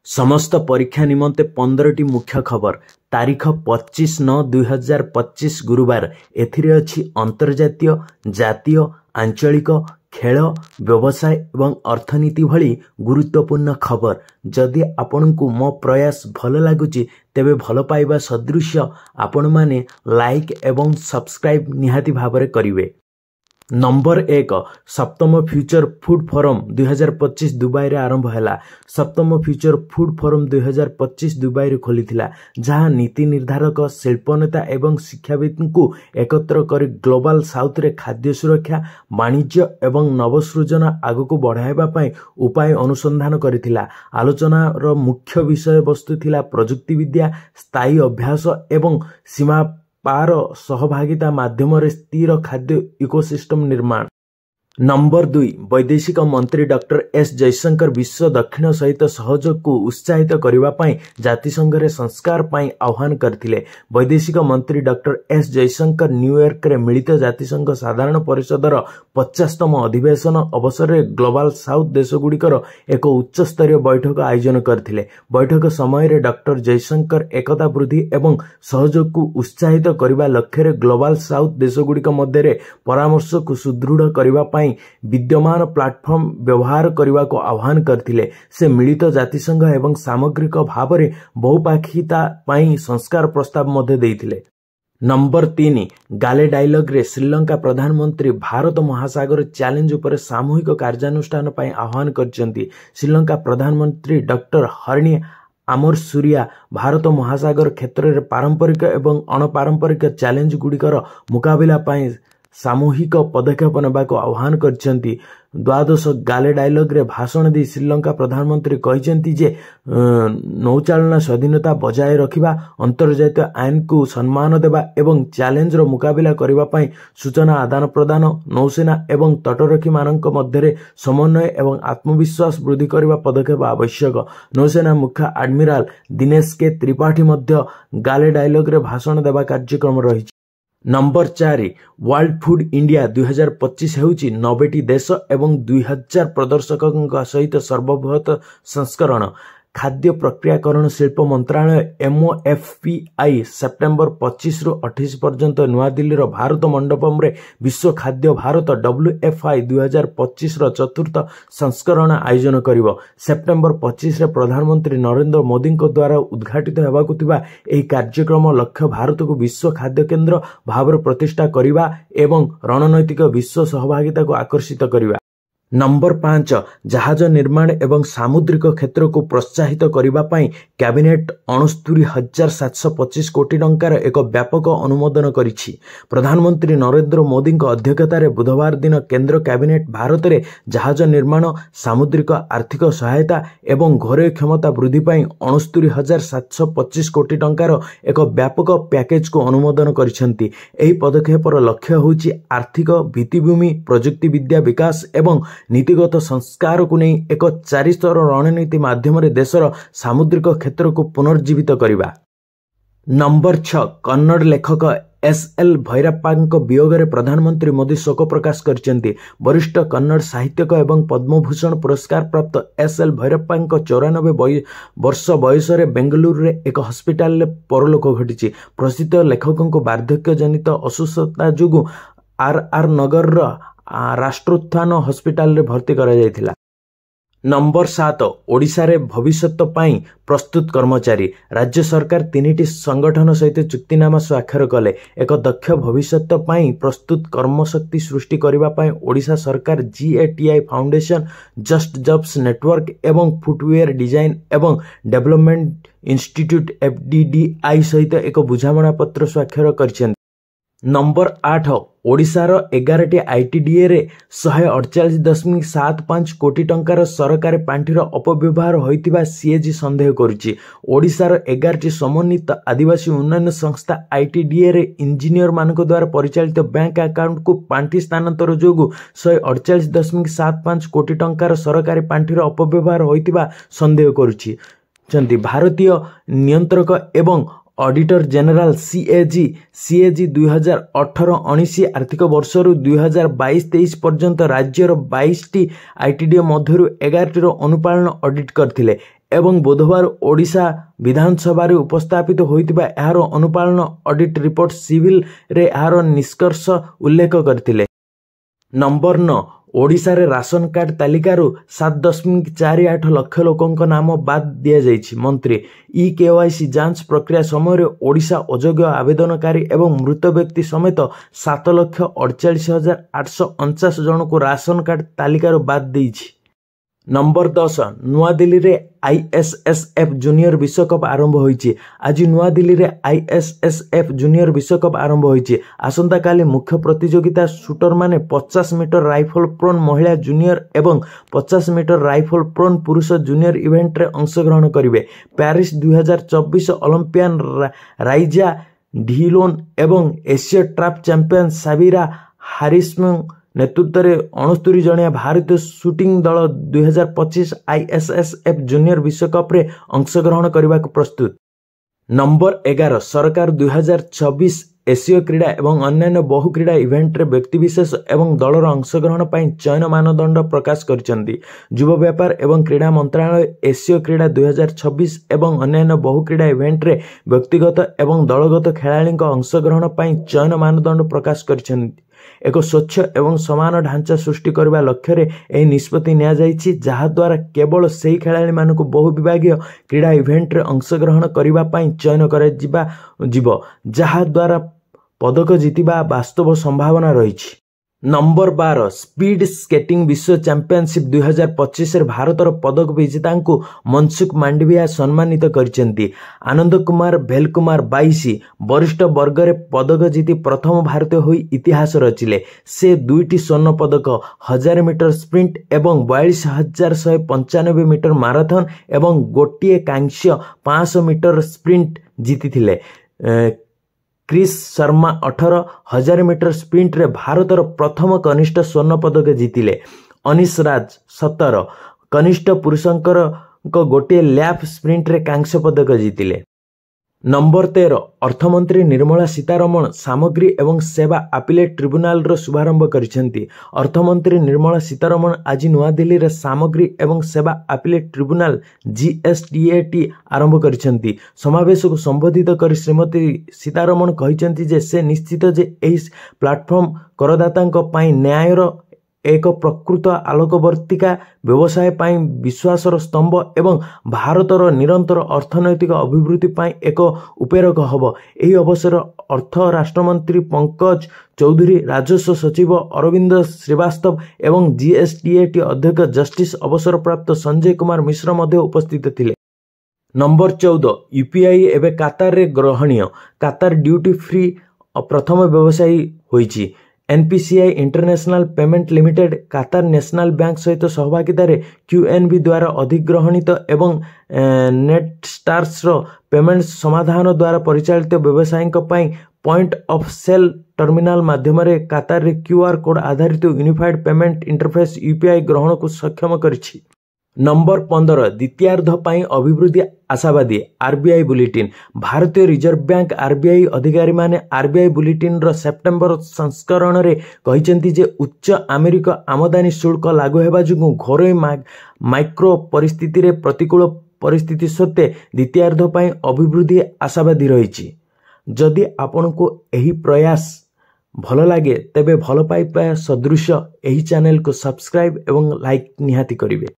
समस्त परीक्षा निमंते 15टी मुख्य खबर तारीख 25/9/2025 गुरुवार। एथिरे अछि अंतर्जातीय, जातीय, आंचलिक, खेल, व्यवसाय एवं अर्थनीति भली गुरुत्वपूर्ण खबर। जदि आपनकु मो प्रयास भल लागुची तेबे भल पाइबा सदृश्य आपण माने लाइक एवं सब्सक्राइब निहाती भाबरे करिवे। नंबर 1 सप्तम फ्यूचर फूड फोरम 2025 दुबई रे आरंभ हैला। सप्तम फ्यूचर फूड फोरम 2025 दुबई रे खोलिथिला, जहां नीति निर्धारक, शिल्पनेता एवं शिक्षाविद को एकत्र कर ग्लोबल साउथ रे खाद्य सुरक्षा, वाणिज्य एवं नवसृजन आगु को बढ़ाइबा पई उपाय अनुसंधान करिथिला। आलोचना रो मुख्य विषय वस्तु थिला प्रजुक्ति विद्या, स्थायी अभ्यास एवं सीमा पार सहभागिता माध्यम स्थिर खाद्य इकोसिस्टम निर्माण। नंबर 2 वैदेशिक मंत्री डॉक्टर एस जयशंकर विश्व दक्षिण सहित सहयोग को उत्साहित करने पाई जातिसंघ रे संस्कार पाई आह्वान करथिले। वैदेशिक मंत्री डॉक्टर एस जयशंकर न्यूयॉर्क रे मिलित जातिसंघ साधारण परिषदर 50तम अधिवेशन अवसर रे ग्लोबल साउथ देशगुड़िकर एक उच्च स्तरीय बैठक आयोजन करथिले। बैठक समय रे डॉक्टर जयशंकर एकता वृद्धि एवं सहयोग को उत्साहित करने लक्ष्य रे ग्लोबल साउथ देशगुड़िक मध्य परामर्श को सुदृढ़ करने विद्यमान प्लाटफॉर्म व्यवहार करने को आह्वान करथिले। से मिलित जातिसंघ एवं सामग्रिक भाव में बहुपाक्षिता पाई संस्कार प्रस्ताव मध्य देइथिले। नंबर 3 गाले डायलॉग रे श्रीलंका प्रधानमंत्री भारत महासागर चैलेंज उपर सामूहिक कार्यानुष्ठान पाई आह्वान करचंती। श्रीलंका प्रधानमंत्री डॉक्टर हरणी आमर सूर्या भारत महासागर क्षेत्र में पारंपरिक एवं अणपारंपरिक चैलेंज गुड़िकर मुकाबला पाई सामूहिक पदक्षेप नेबाको आह्वान करछंती। द्वादश गाले डायलॉग रे भाषण दी श्रीलंका प्रधानमंत्री कहिसेंती जे नौचालना स्वाधीनता बजाय रखिबा, अंतर्जातीय आईन को सम्मान देबा एवं चैलेंज रो मुकाबला करिबा पई सूचना आदान प्रदान, नौसेना एवं तटरक्षी मानक मध्य समन्वय एवं आत्मविश्वास वृद्धि करबा पदक्षेप आवश्यक। नौसेना मुख्य एडमिरल दिनेश के त्रिपाठी मध्य गाले डायलॉग रे भाषण देबा कार्यक्रम रही। नंबर 4 वर्ल्ड फूड इंडिया 2025 हेउची 90टी देश एवं 2000 प्रदर्शकों सहित सर्वबृहत संस्करण। खाद्य प्रक्रियाकरण शिल्प मंत्रालय MOFPI सेप्टेम्बर 25 रु 28 पर्यंत नुआ दिल्ली रो भारत मंडपम रे विश्व खाद्य भारत WFI 2025 रो चतुर्थ संस्करण आयोजन करिवो। सेप्टेम्बर 25 रे प्रधानमंत्री नरेंद्र मोदी को द्वारा उद्घाटित हेबाकु थिबा एही कार्यक्रम लक्ष्य भारत को विश्व खाद्य केंद्र भाव प्रतिष्ठा करिबा एवं रणनैतिक विश्व सहभागिता को आकर्षित करिबा। नंबर 5 जहाज निर्माण एवं सामुद्रिक क्षेत्र को प्रोत्साहित करने पाई कैबिनेट 69,725 कोटी टंकार एक व्यापक अनुमोदन करिछि। प्रधानमंत्री नरेंद्र मोदी अध्यक्षतार बुधवार दिन केंद्र कैबिनेट भारत में जहाज निर्माण, सामुद्रिक आर्थिक सहायता एवं घरोई क्षमता वृद्धि पाई 69,725 कोटी टंकार एक व्यापक पैकेज को अनुमोदन करिसेंती। एही पदक्षेपर लक्ष्य होछि आर्थिक भित्तिभूमि, प्रजुक्ति विद्या विकास एवं नीतिगत संस्कार को नहीं एक 4 स्तर रणनीति माध्यम देशर सामुद्रिक क्षेत्र को पुनर्जीवित करवा। नंबर 6 कन्नड़ लेखक SL भैरप्पा वियोग में प्रधानमंत्री मोदी शोक प्रकाश करछंती। वरिष्ठ कन्नड़ साहित्यक एवं पद्मभूषण पुरस्कार प्राप्त SL भैरप्पा 94 वर्ष बयस बेंगलुरु रे एक हॉस्पिटल रे परलोक घटी। प्रसिद्ध लेखकों को वार्धक्य जनित असुस्थता जुगु RR नगर राष्ट्रोत्थान हॉस्पिटल रे भर्ती करा जायथिला। नंबर 7 ओडिशा रे भविष्यत पाई प्रस्तुत कर्मचारी। राज्य सरकार 3टी संगठन सहित चुक्तिनामा स्वाक्षर कले। एक दक्ष भविष्यत पाई प्रस्तुत कर्मशक्ति सृष्टि करबा पाई ओडिशा सरकार GATI foundation, just jobs network एवं फुटवेयर डिजाइन एवं डेवलपमेंट इंस्टीट्यूट FDDI सहित एक बुझामणा पत्र स्वाक्षर करछन। नंबर 8 ओडिशार 11टी ITDA रे 148.75 कोटी टंकार सरकारी पांठिर अपव्यवहार होइतिबा CAG संदेह करुछि। ओडिशार 11टी समन्वित आदिवासी उन्नयन संस्था ITDA रे इंजीनियर मानक द्वारा परिचालित बैंक अकाउंट को पांठि स्थानांतर जोगु 148.75 कोटी टंकार सरकारी पांठिर अपव्यवहार होइतिबा संदेह करुछि। भारतीय नियंत्रक एवं ऑडिटर जनरल CAG 2018-19 आर्थिक वर्ष 2022-23 पर्यंत राज्यर 22टी ITDA मध्यरु 11टीर अनुपालन ऑडिट करथिले। ଏବଂ ବୁଧବାର ଓଡ଼ିଶା ବିଧାନସଭାରେ ଉପସ୍ଥାପିତ ହୋଇଥିବା ଏହାର ଅନୁପାଳନ ଅଡିଟ୍ ରିପୋର୍ଟ ସିଭିଲରେ ଏହାର ନିଷ୍କର୍ଷ ଉଲ୍ଲେଖ କରିଥିଲେ। ନମ୍ବର 9 ଓଡ଼ିଶାରେ ରାସନ କାର୍ଡ ତାଲିକାରୁ 7.48 ଲକ୍ଷ ଲୋକଙ୍କ ନାମ ବାଦ୍ ଦିଆଯାଇଛି। ମନ୍ତ୍ରୀ KYC ଯାଞ୍ଚ ପ୍ରକ୍ରିୟା ସମୟରେ ଓଡ଼ିଶା ଅଯୋଗ୍ୟ ଆବେଦନକାରୀ ଏବଂ ମୃତ ବ୍ୟକ୍ତି ସମେତ 7,48,849 ଜଣଙ୍କୁ ରାସନ କାର୍ଡ ତାଲିକାରୁ ବାଦ୍ ଦେଇଛି। ନମ୍ବର 10 ନୂଆଦିଲ୍ଲୀରେ ISSF ଜୁନିୟର ବିଶ୍ୱକପ୍ ଆରମ୍ଭ ହୋଇଛି। ଆଜି ନୂଆଦିଲ୍ଲୀରେ ISSF ଜୁନିୟର ବିଶ୍ୱକପ୍ ଆରମ୍ଭ ହୋଇଛି। ଆସନ୍ତାକାଲି ମୁଖ୍ୟ ପ୍ରତିଯୋଗିତା ସୁଟରମାନେ 50 ମିଟର ରାଇଫଲ ପ୍ରୋନ୍ ମହିଳା ଜୁନିୟର ଏବଂ 50 ମିଟର ରାଇଫଲ ପ୍ରୋନ୍ ପୁରୁଷ ଜୁନିୟର ଇଭେଣ୍ଟରେ ଅଂଶଗ୍ରହଣ କରିବେ। ପ୍ୟାରିସ୍ 2024 ଅଲମ୍ପିଆନ୍ ରାଇଜା ଢିଲୋନ୍ ଏବଂ ଏସୀୟ ଟ୍ରାପ୍ ଚାମ୍ପିୟନ ସାବିରା ହାରିସ୍ଙ୍କ ନେତୃତ୍ୱରେ 69 ଜଣିଆ ଭାରତୀୟ ସୁଟିଂ ଦଳ 2025 ISSF ଜୁନିୟର ବିଶ୍ୱକପ୍ରେ ଅଂଶଗ୍ରହଣ କରିବାକୁ ପ୍ରସ୍ତୁତ। ନମ୍ବର 11 ସରକାର 2026 ଏସୀୟ କ୍ରୀଡ଼ା ଏବଂ ଅନ୍ୟାନ୍ୟ ବହୁ କ୍ରୀଡ଼ା ଇଭେଣ୍ଟରେ ବ୍ୟକ୍ତିବିଶେଷ ଏବଂ ଦଳର ଅଂଶଗ୍ରହଣ ପାଇଁ ଚୟନ ମାନଦଣ୍ଡ ପ୍ରକାଶ କରିଛନ୍ତି। ଯୁବ ବ୍ୟାପାର ଏବଂ କ୍ରୀଡ଼ା ମନ୍ତ୍ରଣାଳୟ ଏସୀୟ କ୍ରୀଡ଼ା 2026 ଏବଂ ଅନ୍ୟାନ୍ୟ ବହୁ କ୍ରୀଡ଼ା ଇଭେଣ୍ଟରେ ବ୍ୟକ୍ତିଗତ ଏବଂ ଦଳଗତ ଖେଳାଳିଙ୍କ ଅଂଶଗ୍ରହଣ ପାଇଁ ଚୟନ ମାନଦଣ୍ଡ ପ୍ରକାଶ କରିଛନ୍ତି। ଏକ ସ୍ୱଚ୍ଛ ଏବଂ ସମାନ ଢାଞ୍ଚା ସୃଷ୍ଟି କରିବା ଲକ୍ଷ୍ୟରେ ଏହି ନିଷ୍ପତ୍ତି ନିଆଯାଇଛି, ଯାହାଦ୍ୱାରା କେବଳ ସେହି ଖେଳାଳିମାନଙ୍କୁ ବହୁ ବିଭାଗୀୟ କ୍ରୀଡ଼ା ଇଭେଣ୍ଟରେ ଅଂଶଗ୍ରହଣ କରିବା ପାଇଁ ଚୟନ କରାଯିବ, ଯାହାଦ୍ୱାରା ପଦକ ଜିତିବା ବାସ୍ତବ ସମ୍ଭାବନା ରହିଛି। ନମ୍ବର 12 ସ୍ପିଡ୍ ସ୍କେଟିଂ ବିଶ୍ୱ ଚାମ୍ପିଅନସିପ୍ 2025ରେ ଭାରତର ପଦକ ବିଜେତାଙ୍କୁ ମନସୁଖ ମାଣ୍ଡଭିୟା ସମ୍ମାନିତ କରିଛନ୍ତି। ଆନନ୍ଦ କୁମାର ଭେଲକୁମାର 22 ବରିଷ୍ଠ ବର୍ଗରେ ପଦକ ଜିତି ପ୍ରଥମ ଭାରତୀୟ ହୋଇ ଇତିହାସ ରଚିଲେ। ସେ 2ଟି ସ୍ୱର୍ଣ୍ଣ ପଦକ 1000 ମିଟର ସ୍ପ୍ରିଣ୍ଟ ଏବଂ 42,195 ମିଟର ମାରାଥନ୍ ଏବଂ ଗୋଟିଏ କାଂସ୍ୟ 500 ମିଟର ସ୍ପ୍ରିଣ୍ଟ ଜିତିଥିଲେ। କ୍ରିସ୍ ଶର୍ମା 18 1000 ମିଟର ସ୍ପ୍ରିଣ୍ଟରେ ଭାରତର ପ୍ରଥମ କନିଷ୍ଠ ସ୍ୱର୍ଣ୍ଣ ପଦକ ଜିତିଲେ। ଅନିଶ ରାଜ 17 କନିଷ୍ଠ ପୁରୁଷଙ୍କର ଗୋଟିଏ ଲ୍ୟାପ୍ ସ୍ପ୍ରିଣ୍ଟରେ କାଂସ୍ୟ ପଦକ ଜିତିଲେ। ନମ୍ବର 13 ଅର୍ଥମନ୍ତ୍ରୀ ନିର୍ମଳା ସୀତାରମଣ ସାମଗ୍ରୀ ଏବଂ ସେବା ଆପିଲେଟ୍ ଟ୍ରିବ୍ୟୁନାଲର ଶୁଭାରମ୍ଭ କରିଛନ୍ତି। ଅର୍ଥମନ୍ତ୍ରୀ ନିର୍ମଳା ସୀତାରମଣ ଆଜି ନୂଆଦିଲ୍ଲୀରେ ସାମଗ୍ରୀ ଏବଂ ସେବା ଆପିଲେଟ୍ ଟ୍ରିବ୍ୟୁନାଲ GSTAT ଆରମ୍ଭ କରିଛନ୍ତି। ସମାବେଶକୁ ସମ୍ବୋଧିତ କରି ଶ୍ରୀମତୀ ସୀତାରମଣ କହିଛନ୍ତି ଯେ ସେ ନିଶ୍ଚିତ ଯେ ଏହି ପ୍ଲାଟଫର୍ମ କରଦାତାଙ୍କ ପାଇଁ ନ୍ୟାୟର ଏକ ପ୍ରକୃତ ଆଲୋକବର୍ତ୍ତିକା, ବ୍ୟବସାୟ ପାଇଁ ବିଶ୍ୱାସର ସ୍ତମ୍ଭ ଏବଂ ଭାରତର ନିରନ୍ତର ଅର୍ଥନୈତିକ ଅଭିବୃଦ୍ଧି ପାଇଁ ଏକ ଉପେରକ ହେବ। ଏହି ଅବସରରେ ଅର୍ଥ ରାଷ୍ଟ୍ରମନ୍ତ୍ରୀ ପଙ୍କଜ ଚୌଧୁରୀ, ରାଜସ୍ୱ ସଚିବ ଅରବିନ୍ଦ ଶ୍ରୀବାସ୍ତବ ଏବଂ GSTAT ଅଧ୍ୟକ୍ଷ ଜଷ୍ଟିସ୍ ଅବସରପ୍ରାପ୍ତ ସଞ୍ଜୟ କୁମାର ମିଶ୍ର ମଧ୍ୟ ଉପସ୍ଥିତ ଥିଲେ। ନମ୍ବର 14 UPI ଏବେ କାତାରରେ ଗ୍ରହଣୀୟ। କାତାର ଡ୍ୟୁଟି ଫ୍ରି ପ୍ରଥମ ବ୍ୟବସାୟୀ ହୋଇଛି। NPCI international payment limited Qatar national bank ସହିତ ସହଭାଗିତାରେ QNB ଦ୍ୱାରା ଅଧିଗ୍ରହଣିତ ଏବଂ ନେଟଷ୍ଟାର୍ସର ପେମେଣ୍ଟ ସମାଧାନ ଦ୍ୱାରା ପରିଚାଳିତ ବ୍ୟବସାୟୀଙ୍କ ପାଇଁ ପଏଣ୍ଟ ଅଫ୍ ସେଲ୍ ଟର୍ମିନାଲ ମାଧ୍ୟମରେ କାତାରରେ QR କୋଡ୍ ଆଧାରିତ ୟୁନିଫାଏଡ୍ ପେମେଣ୍ଟ ଇଣ୍ଟରଫେସ୍ UPI ଗ୍ରହଣକୁ ସକ୍ଷମ କରିଛି। ନମ୍ବର 15 ଦ୍ୱିତୀୟାର୍ଦ୍ଧ ପାଇଁ ଅଭିବୃଦ୍ଧି ଆଶାବାଦୀ। RBI bulletin. ଭାରତୀୟ ରିଜର୍ଭ ବ୍ୟାଙ୍କ RBI ଅଧିକାରୀମାନେ RBI ବୁଲେଟିନ୍ର ସେପ୍ଟେମ୍ବର ସଂସ୍କରଣରେ କହିଛନ୍ତି ଯେ ଉଚ୍ଚ ଆମେରିକା ଆମଦାନୀ ଶୁଳ୍କ ଲାଗୁ ହେବା ଯୋଗୁଁ ଘରୋଇ ମାଇକ୍ରୋ ପରିସ୍ଥିତିରେ ପ୍ରତିକୂଳ ପରିସ୍ଥିତି ସତ୍ତ୍ୱେ ଦ୍ୱିତୀୟାର୍ଦ୍ଧ ପାଇଁ ଅଭିବୃଦ୍ଧି ଆଶାବାଦୀ ରହିଛି। ଯଦି ଆପଣଙ୍କୁ ଏହି ପ୍ରୟାସ ଭଲ ଲାଗେ ତେବେ ଭଲ ପାଇବା ସଦୃଶ ଏହି ଚ୍ୟାନେଲକୁ ସବସ୍କ୍ରାଇବ୍ ଏବଂ ଲାଇକ୍ ନିହାତି କରିବେ।